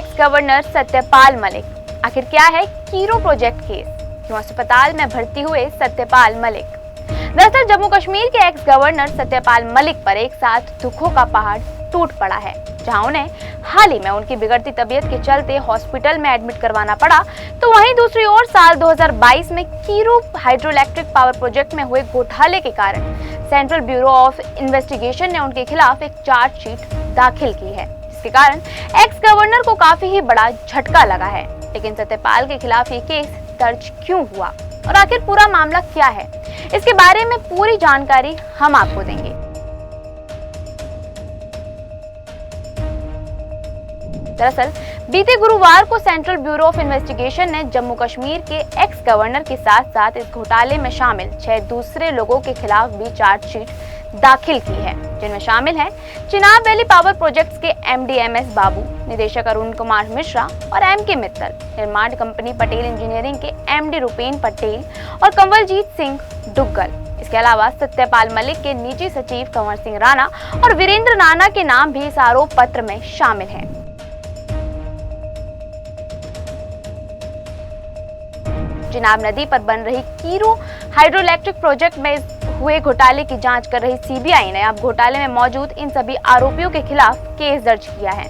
X governor Satyapal Malik. आखिर क्या है कीरू प्रोजेक्ट केस, क्यों अस्पताल में भर्ती हुए सत्यपाल मलिक? दरअसल जम्मू कश्मीर के एक्स गवर्नर सत्यपाल मलिक पर एक साथ दुखों का पहाड़ टूट पड़ा है। जहां उन्हें हाल ही में उनकी बिगड़ती तबीयत के चलते हॉस्पिटल में एडमिट करवाना पड़ा, तो वहीं दूसरी ओर साल 2022 में कीरू हाइड्रोइलेक्ट्रिक पावर प्रोजेक्ट में हुए घोटाले के कारण सेंट्रल ब्यूरो ऑफ इन्वेस्टिगेशन ने उनके खिलाफ एक चार्जशीट दाखिल की है, जिसके कारण एक्स गवर्नर को काफी ही बड़ा झटका लगा है। लेकिन सत्यपाल के खिलाफ ये केस दर्ज क्यों हुआ और आखिर पूरा मामला क्या है, इसके बारे में पूरी जानकारी हम आपको देंगे। दरअसल बीते गुरुवार को सेंट्रल ब्यूरो ऑफ इन्वेस्टिगेशन ने जम्मू कश्मीर के एक्स गवर्नर के साथ साथ इस घोटाले में शामिल 6 दूसरे लोगों के खिलाफ भी चार्जशीट दाखिल की है, जिनमें शामिल हैं चिनाब वैली पावर प्रोजेक्ट्स के एमडी एमएस बाबू, निदेशक अरुण कुमार मिश्रा और एमके मित्तल, निर्माण कंपनी पटेल इंजीनियरिंग के एमडी रुपेन पटेल और कंवलजीत सिंह डुग्गल। इसके अलावा सत्यपाल मलिक के निजी सचिव कंवर सिंह राणा और वीरेंद्र नाना के नाम भी इस आरोप पत्र में शामिल हैं। चिनाब नदी पर बन रही कीरू हाइड्रोइलेक्ट्रिक प्रोजेक्ट में हुए घोटाले की जांच कर रही सीबीआई ने अब घोटाले में मौजूद इन सभी आरोपियों के खिलाफ केस दर्ज किया है।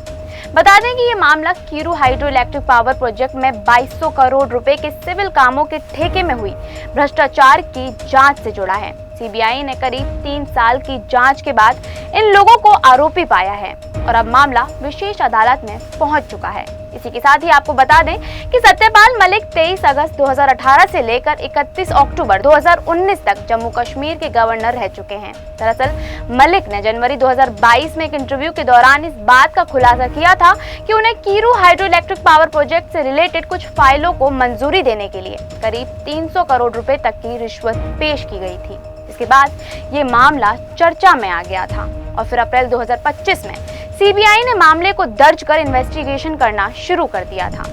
बता दें कि ये मामला कीरू हाइड्रोइलेक्ट्रिक पावर प्रोजेक्ट में 2200 करोड़ रुपए के सिविल कामों के ठेके में हुई भ्रष्टाचार की जांच से जुड़ा है। सीबीआई ने करीब 3 साल की जांच के बाद इन लोगों को आरोपी पाया है और अब मामला विशेष अदालत में पहुंच चुका है। इसी के साथ ही आपको बता दें कि सत्यपाल मलिक 23 अगस्त 2018 से लेकर 31 अक्टूबर 2019 तक जम्मू कश्मीर के गवर्नर रह चुके हैं। दरअसल मलिक ने जनवरी 2022 में एक इंटरव्यू के दौरान इस बात का खुलासा किया था कि उन्हें कीरू हाइड्रोइलेक्ट्रिक पावर प्रोजेक्ट से रिलेटेड कुछ फाइलों को मंजूरी देने के लिए करीब 300 करोड़ रुपए तक की रिश्वत पेश की गई थी। इसके बाद ये मामला चर्चा में आ गया था और फिर अप्रैल 2025 में सीबीआई ने मामले को दर्ज कर इन्वेस्टिगेशन करना शुरू कर दिया था।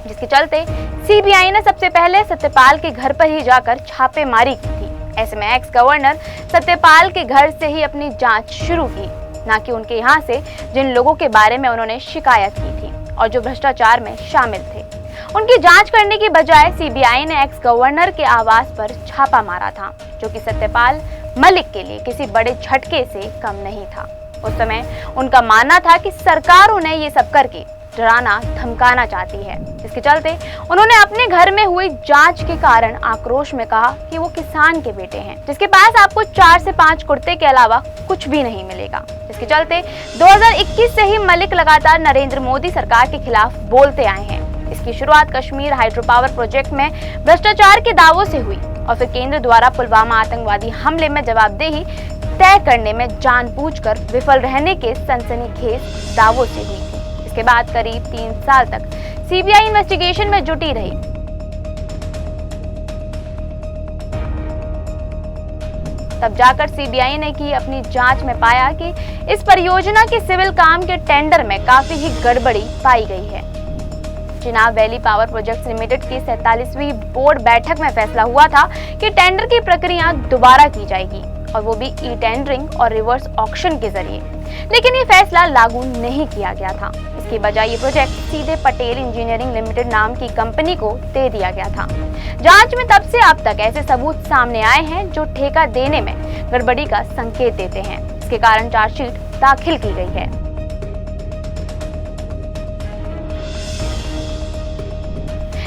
जिसके चलते सीबीआई ने सबसे पहले सत्यपाल के घर पर ही जाकर छापेमारी की थी। ऐसे में एक्स गवर्नर सत्यपाल के घर से ही अपनी जांच शुरू की, न कि उनके यहां से जिन लोगों के बारे में उन्होंने शिकायत की थी और जो भ्रष्टाचार में शामिल थे। उनकी जांच करने की बजाय सीबीआई ने एक्स गवर्नर के आवास पर छापा मारा था, जो कि सत्यपाल मलिक के लिए किसी बड़े झटके से कम नहीं था। उस समय उनका मानना था कि सरकार उन्हें ये सब करके डराना धमकाना चाहती है। इसके चलते उन्होंने अपने घर में हुई जांच के कारण आक्रोश में कहा कि वो किसान के बेटे हैं, जिसके पास आपको 4 से 5 कुर्ते के अलावा कुछ भी नहीं मिलेगा। इसके चलते 2021 से ही मलिक लगातार नरेंद्र मोदी सरकार के खिलाफ बोलते आए हैं। इसकी शुरुआत कश्मीर हाइड्रो पावर प्रोजेक्ट में भ्रष्टाचार के दावों से हुई और फिर केंद्र द्वारा पुलवामा आतंकवादी हमले में जवाबदेही तय करने में जानबूझकर विफल रहने के सनसनीखेज दावों से हुई थी। इसके बाद करीब 3 साल तक सीबीआई इन्वेस्टिगेशन में जुटी रही। तब जाकर सीबीआई ने की अपनी जांच में पाया कि इस परियोजना के सिविल काम के टेंडर में काफी ही गड़बड़ी पाई गई है। Chenab valley power projects limited की 47वीं बोर्ड बैठक में फैसला हुआ था कि टेंडर की प्रक्रिया दोबारा की जाएगी और वो भी ई टेंडरिंग और रिवर्स ऑक्शन के जरिए। लेकिन ये फैसला लागू नहीं किया गया था। इसके बजाय ये प्रोजेक्ट सीधे पटेल इंजीनियरिंग लिमिटेड नाम की कंपनी को दे दिया गया था। जांच में तब से अब तक ऐसे सबूत सामने आए हैं जो ठेका देने में गड़बड़ी का संकेत देते हैं। इसके कारण चार्जशीट दाखिल की गई है।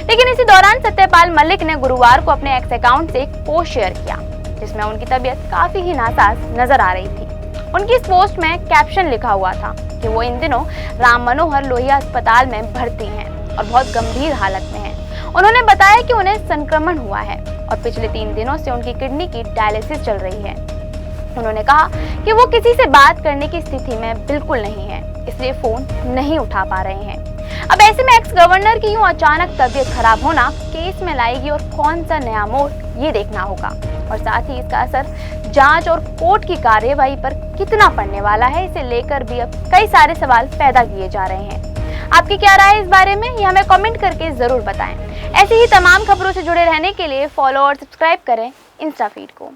लेकिन इसी दौरान सत्यपाल मलिक ने गुरुवार को अपने एक्स अकाउंट से एक पोस्ट शेयर किया, जिसमें उनकी तबीयत काफी ही नासाज नजर आ रही थी। उनकी इस पोस्ट में कैप्शन लिखा हुआ था कि वो इन दिनों राम मनोहर लोहिया अस्पताल में भर्ती हैं और बहुत गंभीर हालत में हैं। उन्होंने बताया कि उन्हें संक्रमण हुआ है और पिछले 3 दिनों से उनकी किडनी की डायलिसिस चल रही है। उन्होंने कहा कि वो किसी से बात करने की स्थिति में बिल्कुल नहीं है, इसलिए फोन नहीं उठा पा रहे हैं। अब ऐसे में एक्स गवर्नर की यूं अचानक तबीयत खराब होना केस में लाएगी और कौन सा नया मोड़, ये देखना होगा और साथ ही इसका असर जांच और कोर्ट की कार्यवाही पर कितना पड़ने वाला है, इसे लेकर भी अब कई सारे सवाल पैदा किए जा रहे हैं। आपकी क्या राय है इस बारे में, ये हमें कमेंट करके जरूर बताएं। ऐसी ही तमाम खबरों से जुड़े रहने के लिए फॉलो और सब्सक्राइब करें इंस्टा फीड को।